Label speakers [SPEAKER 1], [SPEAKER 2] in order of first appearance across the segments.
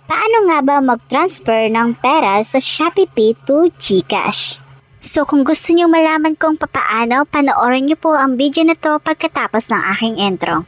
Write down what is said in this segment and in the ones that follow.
[SPEAKER 1] Paano nga ba mag-transfer ng pera sa ShopeePay to GCash? So kung gusto niyo malaman kung papaano, panoorin niyo po ang video na to pagkatapos ng aking intro.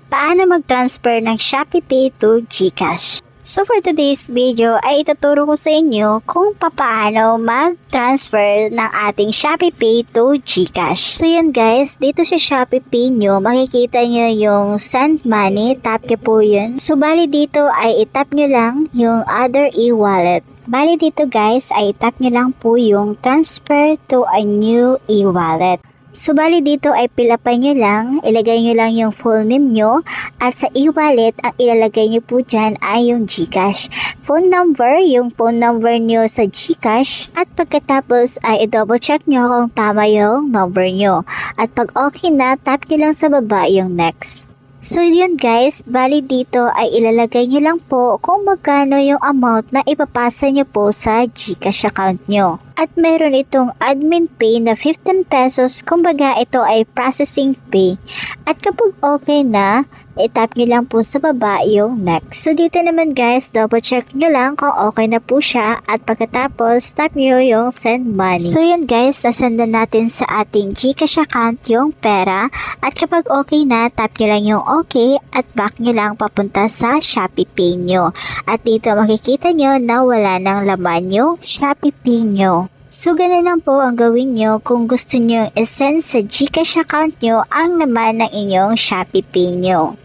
[SPEAKER 1] Paano mag-transfer ng ShopeePay to GCash? So for today's video ay ituturo ko sa inyo kung paano mag-transfer ng ating ShopeePay to GCash. So yun guys, dito sa ShopeePay nyo, makikita nyo yung send money, tap nyo po yun. So bali dito ay itap nyo lang yung other e-wallet. Bali dito guys ay itap nyo lang po yung transfer to a new e-wallet. So bali dito ay pilapan nyo lang, ilagay nyo lang yung full name nyo at sa e-wallet ang ilalagay nyo po dyan ay yung GCash. Phone number, yung phone number nyo sa GCash at pagkatapos ay i-double check nyo kung tama yung number nyo. At pag okay na, tap nyo lang sa baba yung next. So yun guys, bali dito ay ilalagay nyo lang po kung magkano yung amount na ipapasa nyo po sa GCash account nyo. At meron itong admin pay na 15 pesos, kumbaga ito ay processing pay. At kapag okay na, itap nyo lang po sa baba yung next. So dito naman guys, double check nyo lang kung okay na po siya at pagkatapos tap nyo yung send money. So yun guys, nasendan natin sa ating GCash account yung pera at kapag okay na, tap nyo lang yung okay at back nyo lang papunta sa ShopeePay nyo. At dito makikita nyo na wala nang laman yung ShopeePay nyo. So ganun lang po ang gawin nyo kung gusto nyo i-send sa GCash account nyo ang laman ng inyong ShopeePay nyo.